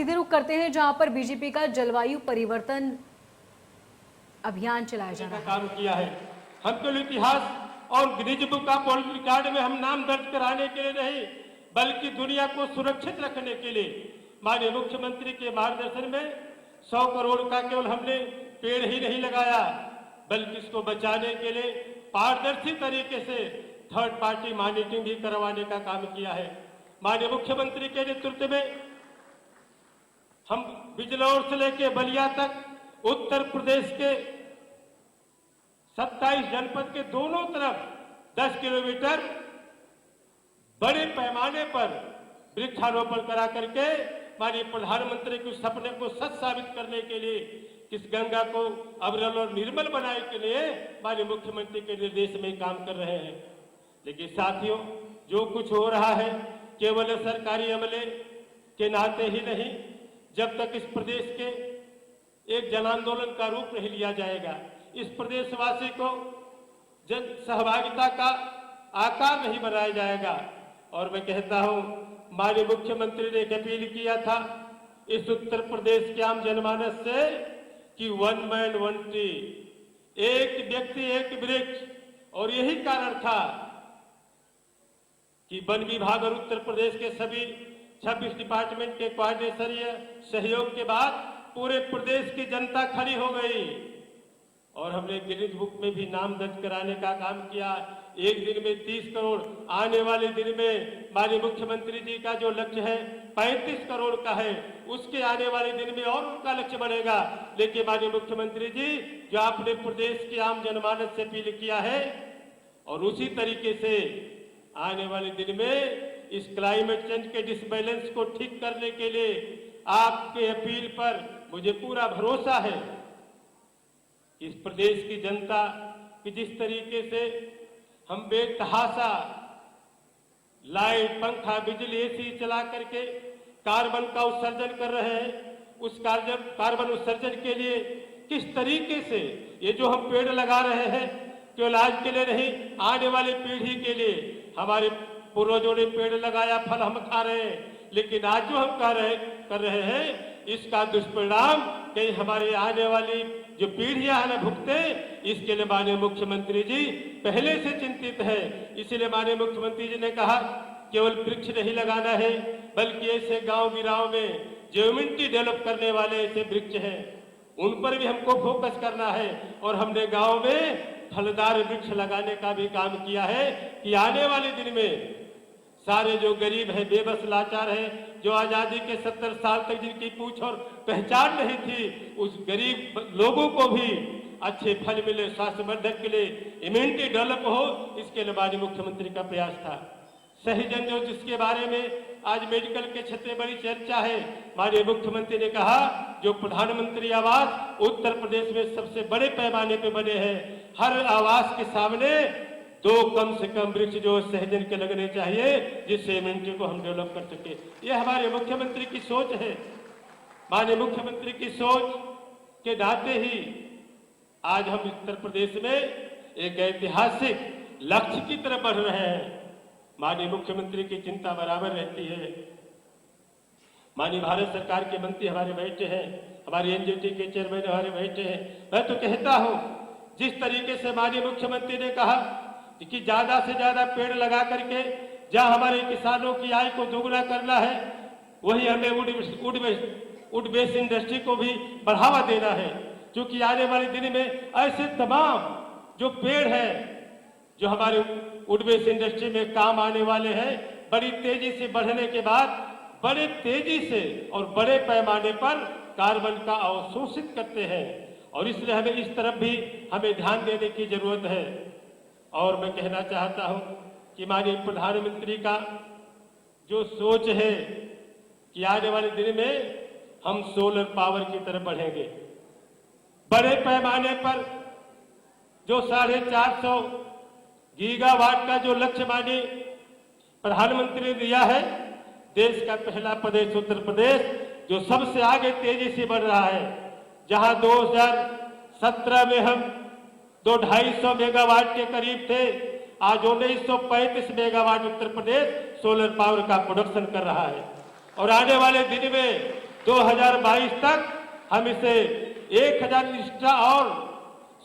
सीधे रुख करते हैं जहां पर बीजेपी का जलवायु परिवर्तन अभियान चलाया जा रहा है। काम किया है। हम केवल इतिहास और Guinness book of world record में हम नाम दर्ज कराने के लिए नहीं, बल्कि दुनिया को सुरक्षित रखने के लिए माननीय मुख्यमंत्री के मार्गदर्शन में 100 करोड़ का केवल हमने पेड़ ही नहीं लगाया, बल्कि इसको बचाने के लिए पारदर्शी तरीके से थर्ड पार्टी मॉनिटरिंग भी करवाने का काम किया है। माननीय मुख्यमंत्री के नेतृत्व में हम बिजनौर से लेकर बलिया तक उत्तर प्रदेश के 27 जनपद के दोनों तरफ 10 किलोमीटर बड़े पैमाने पर वृक्षारोपण करा करके माननीय प्रधानमंत्री के सपने को सच साबित करने के लिए इस गंगा को अविरल और निर्मल बनाने के लिए माननीय मुख्यमंत्री के निर्देश में काम कर रहे हैं। लेकिन साथियों, जो कुछ हो रहा है केवल सरकारी अमले के नाते ही नहीं, जब तक इस प्रदेश के एक जन आंदोलन का रूप नहीं लिया जाएगा, इस प्रदेशवासी को जन सहभागिता का आकार नहीं बनाया जाएगा। और मैं कहता हूं, माननीय मुख्यमंत्री ने एक अपील किया था इस उत्तर प्रदेश के आम जनमानस से कि 1 मैन 1 ट्री, एक व्यक्ति एक वृक्ष। और यही कारण था कि वन विभाग और उत्तर प्रदेश के सभी 26 डिपार्टमेंट के कोऑर्डिनेशनीय सहयोग के बाद पूरे प्रदेश की जनता खड़ी हो गई और हमने गिनीज बुक में भी नाम दर्ज कराने का काम किया। एक दिन में 30 करोड़, आने वाले दिन में माननीय मुख्यमंत्री जी का जो लक्ष्य है 35 करोड़ का है, उसके आने वाले दिन में और उनका लक्ष्य बढ़ेगा। लेकिन माननीय मुख्यमंत्री जी, जो आपने प्रदेश के आम जनमानस से अपील किया है, और उसी तरीके से आने वाले दिन में इस क्लाइमेट चेंज के डिसबैलेंस को ठीक करने के लिए आपके अपील पर मुझे पूरा भरोसा है। इस प्रदेश की जनता की जिस तरीके से हम बेतहाशा लाइट, पंखा, बिजली, एसी चला करके कार्बन का उत्सर्जन कर रहे हैं, उस कार्बन उत्सर्जन के लिए किस तरीके से ये जो हम पेड़ लगा रहे हैं, केवल आज के लिए नहीं, आने वाली पीढ़ी के लिए। हमारे पूर्वजों ने पेड़ लगाया, फल हम खा रहे हैं, लेकिन आज जो हम कर रहे हैं, इसका दुष्परिणाम कहीं हमारे आने वाली जो पीढ़ियां हैं न भुगते। इसके लिए माननीय मुख्यमंत्री जी पहले से चिंतित है। इसलिए माननीय मुख्यमंत्री जी ने कहा केवल वृक्ष नहीं लगाना है, बल्कि ऐसे गांव गिराव में जो इम्यूनिटी डेवलप करने वाले ऐसे वृक्ष हैं, उन पर भी हमको फोकस करना है। और हमने गांव में फलदार वृक्ष लगाने का भी काम किया है कि आने वाले दिन में सारे जो गरीब है, बेबस, लाचार है, जो आजादी के 70 साल तक जिनकी पूछ और पहचान नहीं थी, उस गरीब लोगों को भी अच्छे फल मिले, स्वास्थ्यवर्धक के लिए इम्यूनिटी डेवलप हो, इसके लिए माननीय मुख्यमंत्री का प्रयास था। सही जन जो जिसके बारे में आज मेडिकल के क्षेत्र में बड़ी चर्चा है, माननीय मुख्यमंत्री ने कहा जो प्रधानमंत्री आवास उत्तर प्रदेश में सबसे बड़े पैमाने पे बने हैं, हर आवास के सामने 2 कम से कम वृक्ष जो सहजन के लगने चाहिए, जिससे इम्यूनिटी को हम डेवलप कर सके। ये हमारे मुख्यमंत्री की सोच है। माननीय मुख्यमंत्री की सोच के नाते ही आज हम उत्तर प्रदेश में एक ऐतिहासिक लक्ष्य की तरफ बढ़ रहे हैं। माननीय मुख्यमंत्री की चिंता बराबर रहती है। माननीय भारत सरकार के मंत्री हमारे बैठे हैं, हमारी एनजीटी के चेयरमैन हमारे बैठे हैं। मैं तो कहता हूं, जिस तरीके से माननीय मुख्यमंत्री ने कहा कि ज्यादा से ज्यादा पेड़ लगा करके जहां हमारे किसानों की आय को दोगुना करना है, वही हमें वुड बेस्ड इंडस्ट्री को भी बढ़ावा देना है। क्योंकि आने वाले दिन में ऐसे तमाम जो पेड़ है जो हमारे वुड बेस्ड इंडस्ट्री में काम आने वाले हैं, बड़ी तेजी से बढ़ने के बाद बड़े तेजी से और बड़े पैमाने पर कार्बन का अवशोषित करते हैं। और इसलिए हमें इस तरफ भी हमें ध्यान देने की जरूरत है। और मैं कहना चाहता हूं कि माननीय प्रधानमंत्री का जो सोच है कि आने वाले दिन में हम सोलर पावर की तरफ बढ़ेंगे, बड़े पैमाने पर जो 450 गीगावाट का जो लक्ष्य माननीय प्रधानमंत्री ने दिया है, देश का पहला प्रदेश उत्तर प्रदेश जो सबसे आगे तेजी से बढ़ रहा है। जहां 2017 में हम 250 मेगावाट के करीब थे, आज 1935 megawatt Uttar Pradesh solar power का प्रोडक्शन कर रहा है। और आने वाले दिन में 2022 तक हम इसे 1000 एक्स्ट्रा और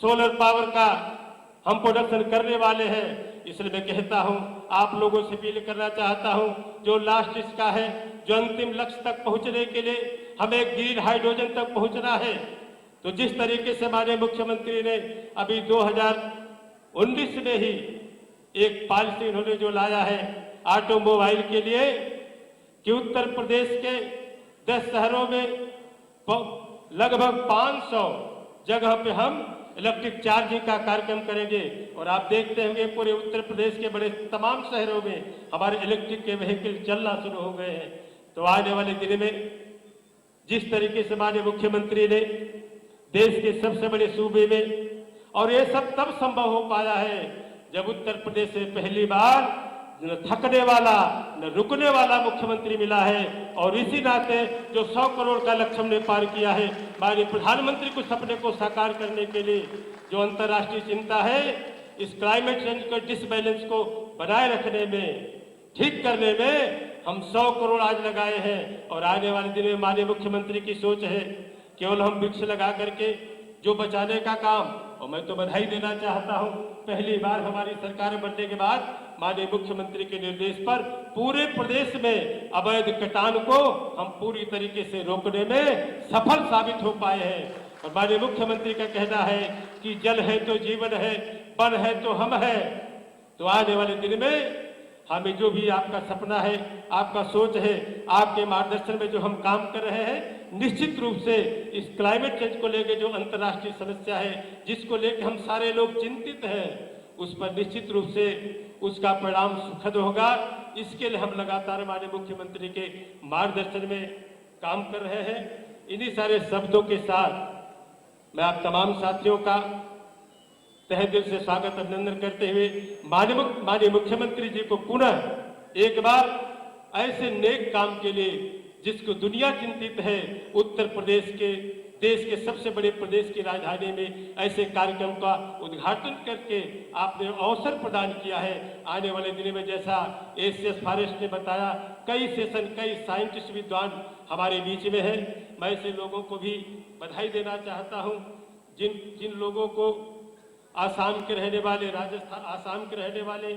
सोलर पावर का हम प्रोडक्शन करने वाले हैं। इसलिए मैं कहता हूं, आप लोगों से अपील करना चाहता हूं, जो लास्ट इसका है, जो अंतिम लक्ष्य तक पहुंचने के लिए हमें ग्रीन हाइड्रोजन तक पहुंचना है, तो जिस तरीके से हमारे मुख्यमंत्री ने अभी 2019 में ही एक पॉलिसी उन्होंने जो लाया है ऑटोमोबाइल के लिए, कि उत्तर प्रदेश के 10 शहरों में लगभग 500 जगह पे हम इलेक्ट्रिक चार्जिंग का कार्यक्रम करेंगे। और आप देखते होंगे पूरे उत्तर प्रदेश के बड़े तमाम शहरों में हमारे इलेक्ट्रिक के व्हीकल चलना शुरू हो गए हैं। तो आने वाले दिन में जिस तरीके से हमारे मुख्यमंत्री ने देश के सबसे बड़े सूबे में, और ये सब तब संभव हो पाया है जब उत्तर प्रदेश से पहली बार न थकने वाला न रुकने वाला मुख्यमंत्री मिला है। और इसी नाते जो 100 करोड़ का लक्ष्य हमने पार किया है, माननीय प्रधानमंत्री को सपने को साकार करने के लिए जो अंतर्राष्ट्रीय चिंता है, इस क्लाइमेट चेंज के डिसबैलेंस को बनाए रखने में, ठीक करने में हम 100 करोड़ आज लगाए हैं। और आने वाले दिन में माननीय मुख्यमंत्री की सोच है केवल हम वृक्ष लगा करके जो बचाने का काम, और मैं तो बधाई देना चाहता हूं, पहली बार हमारी सरकार बनने के बाद माननीय मुख्यमंत्री के निर्देश पर पूरे प्रदेश में अवैध कटान को हम पूरी तरीके से रोकने में सफल साबित हो पाए हैं। और माननीय मुख्यमंत्री का कहना है कि जल है तो जीवन है, वन है तो हम है। तो आने वाले दिन में हमें जो भी आपका सपना है, आपका सोच है, आपके मार्गदर्शन में जो हम काम कर रहे हैं, निश्चित रूप से इस क्लाइमेट चेंज को लेकर जो अंतर्राष्ट्रीय समस्या है, जिसको लेकर हम सारे लोग चिंतित हैं, उस पर निश्चित रूप से उसका परिणाम सुखद होगा। इसके लिए हम लगातार हमारे मुख्यमंत्री के मार्गदर्शन में काम कर रहे हैं। इन्हीं सारे शब्दों के साथ मैं आप तमाम साथियों का तहे दिल से स्वागत अभिनंदन करते हुए माननीय मुख्यमंत्री जी को पुनः एक बार ऐसे नेक काम के लिए जिसको दुनिया चिंतित है, उत्तर प्रदेश के देश के सबसे बड़े प्रदेश की राजधानी में ऐसे कार्यक्रम का उद्घाटन करके आपने अवसर प्रदान किया है। आने वाले दिनों में जैसा एसीएस फॉरेस्ट ने बताया, कई सेशन, कई साइंटिस्ट विद्वान हमारे बीच में है। मैं ऐसे लोगों को भी बधाई देना चाहता हूं, जिन लोगों को आसाम के रहने वाले, राजस्थान, आसाम के रहने वाले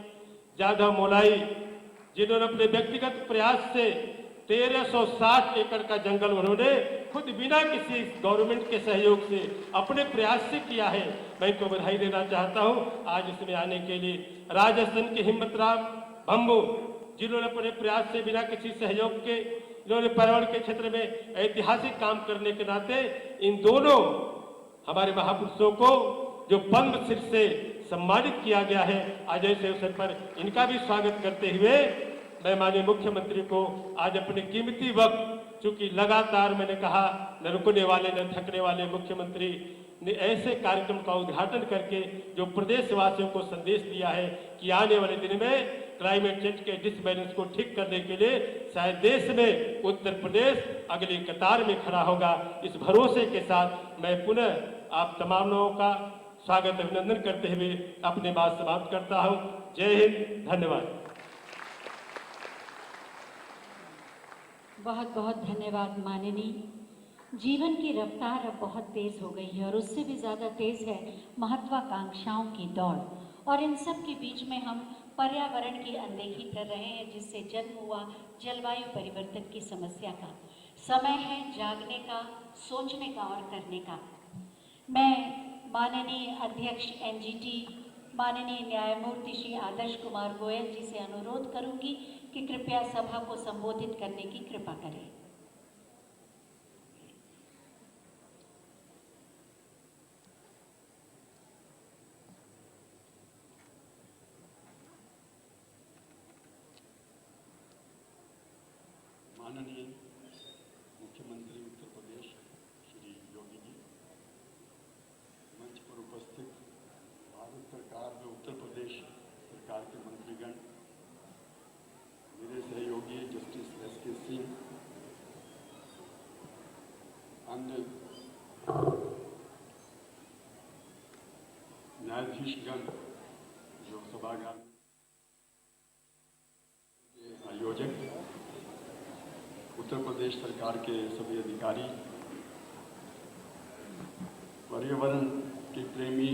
जाधव मोलाई, जिन्होंने अपने व्यक्तिगत प्रयास से 1360 एकड़ का जंगल उन्होंने खुद बिना किसी गवर्नमेंट के सहयोग से अपने प्रयास से किया है। मैं इनको बधाई देना चाहता हूं आज इसमें आने के लिए। राजस्थान के हिम्मत राम भम्बू, जिन्होंने अपने प्रयास से बिना किसी सहयोग के, जिन्होंने पर्यावरण के क्षेत्र में ऐतिहासिक काम करने के नाते इन दोनों हमारे महापुरुषों को जो पद्मश्री से सम्मानित किया गया है, आज ऐसे अवसर पर इनका भी स्वागत करते हुए मैं माननीय मुख्यमंत्री को आज अपने कीमती वक्त, चूंकि लगातार मैंने कहा न रुकने वाले न थकने वाले मुख्यमंत्री ने ऐसे कार्यक्रम का उद्घाटन करके जो प्रदेशवासियों को संदेश दिया है कि आने वाले दिन में क्लाइमेट चेंज के डिसबैलेंस को ठीक करने के लिए शायद देश में उत्तर प्रदेश अगली कतार में खड़ा होगा। इस भरोसे के साथ मैं पुनः आप तमाम लोगों का स्वागत अभिनंदन करते हुए अपनी बात समाप्त करता हूं। जय हिंद, धन्यवाद। बहुत बहुत धन्यवाद माननीय। जीवन की रफ्तार अब बहुत तेज़ हो गई है और उससे भी ज़्यादा तेज़ है महत्वाकांक्षाओं की दौड़, और इन सब के बीच में हम पर्यावरण की अनदेखी कर रहे हैं, जिससे जन्म हुआ जलवायु परिवर्तन की समस्या का। समय है जागने का, सोचने का और करने का। मैं माननीय अध्यक्ष एनजीटी माननीय न्यायमूर्ति श्री आदर्श कुमार गोयल जी से अनुरोध करूंगी कि कृपया सभा को संबोधित करने की कृपा करें। माननीय मुख्यमंत्री उत्तर प्रदेश श्री योगी जी, मंच पर उपस्थित भारत सरकार में उत्तर प्रदेश सरकार के मंत्रीगण, मेरे सहयोगी जस्टिस एसके सिंह, अन्य न्यायाधीशगण जो सभागार के आयोजक, उत्तर प्रदेश प्रदेश सरकार के सभी अधिकारी, पर्यावरण के प्रेमी